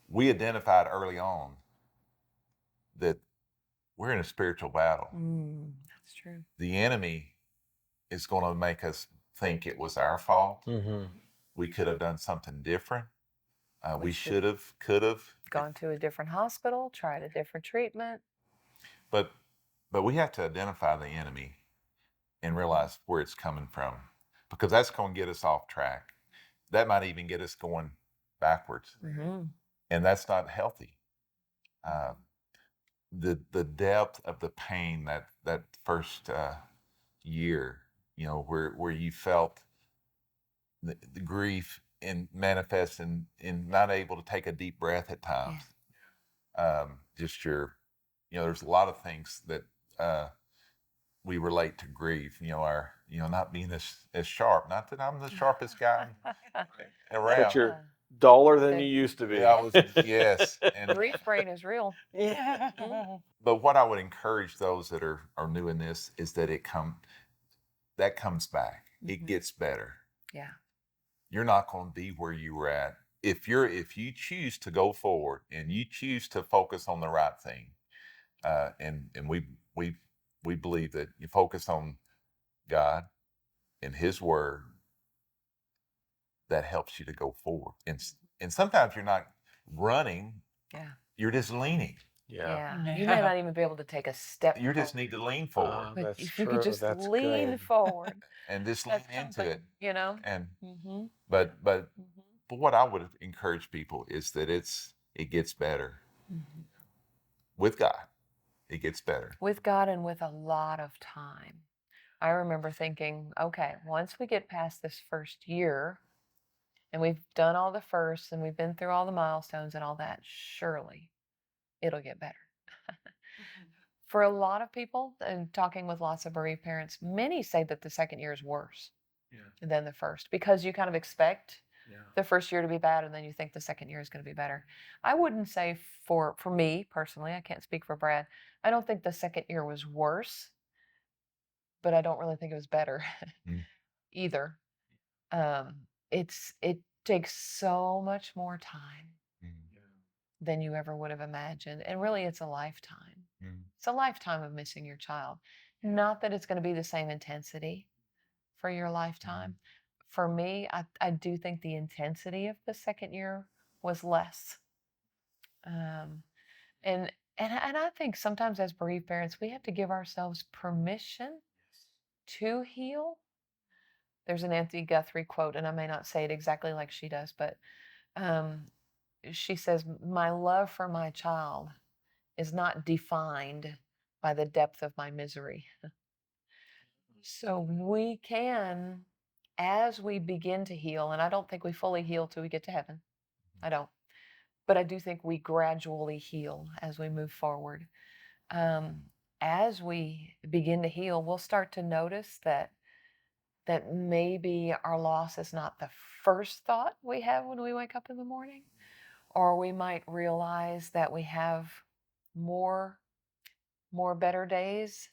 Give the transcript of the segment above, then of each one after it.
we identified early on that we're in a spiritual battle. That's true. The enemy is going to make us think it was our fault. We could have done something different. We should have, could have. Gone to a different hospital, tried a different treatment. But we have to identify the enemy and realize where it's coming from, because that's going to get us off track. That might even get us going backwards. And that's not healthy. The depth of the pain that first year, where you felt the grief and manifest in not able to take a deep breath at times. Just there's a lot of things that we relate to grief. Our not being as sharp. Not that I'm the sharpest guy around. But you're duller than you used to be. Yes. And grief brain is real. Yeah. But what I would encourage those that are new in this is that that comes back. It gets better. Yeah. You're not going to be where you were at. If you choose to go forward and you choose to focus on the right thing, and we believe that you focus on God and His Word, that helps you to go forward. And sometimes you're not running. Yeah. You're just leaning. Yeah. You may not even be able to take a step. You just need to lean forward. But That's if you true. could just That's lean good. forward and just lean into it. And but what I would encourage people is that it gets better. With God. It gets better. With God and with a lot of time. I remember thinking, okay, once we get past this first year and we've done all the firsts and we've been through all the milestones and all that, surely it'll get better. For a lot of people, and talking with lots of bereaved parents, many say that the second year is worse than the first, because you kind of expect the first year to be bad and then you think the second year is going to be better. I wouldn't say for me personally, I can't speak for Brad, I don't think the second year was worse, but I don't really think it was better either. It takes so much more time than you ever would have imagined. And really, it's a lifetime. It's a lifetime of missing your child. Not that it's going to be the same intensity for your lifetime. For me, I do think the intensity of the second year was less. And I think sometimes as bereaved parents, we have to give ourselves permission to heal. There's an Nancy Guthrie quote, and I may not say it exactly like she does, but she says, "My love for my child is not defined by the depth of my misery." So we can, as we begin to heal, and I don't think we fully heal till we get to heaven. I don't. But I do think we gradually heal as we move forward. As we begin to heal, we'll start to notice that maybe our loss is not the first thought we have when we wake up in the morning. Or we might realize that we have more better days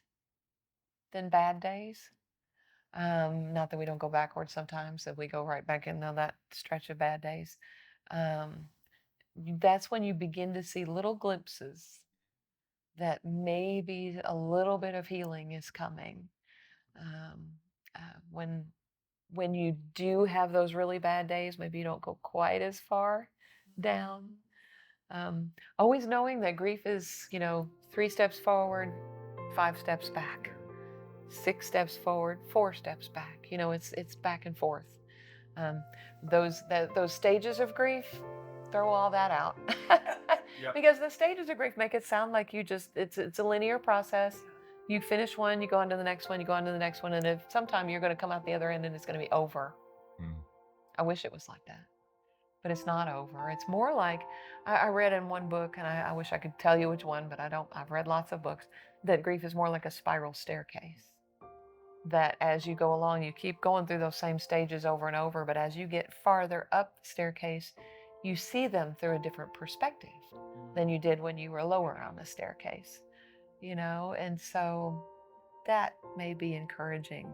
than bad days. Not that we don't go backwards sometimes, that we go right back into that stretch of bad days. That's when you begin to see little glimpses that maybe a little bit of healing is coming. When you do have those really bad days, maybe you don't go quite as far down. Always knowing that grief is, 3 steps forward, 5 steps back, 6 steps forward, 4 steps back. It's back and forth. Those stages of grief, throw all that out. Because the stages of grief make it sound like it's a linear process. You finish one, you go on to the next one, you go on to the next one, and if sometime you're going to come out the other end and it's going to be over. I wish it was like that, but it's not over. It's more like, I read in one book, and I wish I could tell you which one, but I don't. I've read lots of books, that grief is more like a spiral staircase. That as you go along, you keep going through those same stages over and over, but as you get farther up the staircase, you see them through a different perspective than you did when you were lower on the staircase. And so that may be encouraging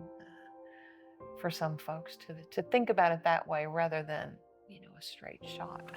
for some folks to think about it that way rather than, a straight shot.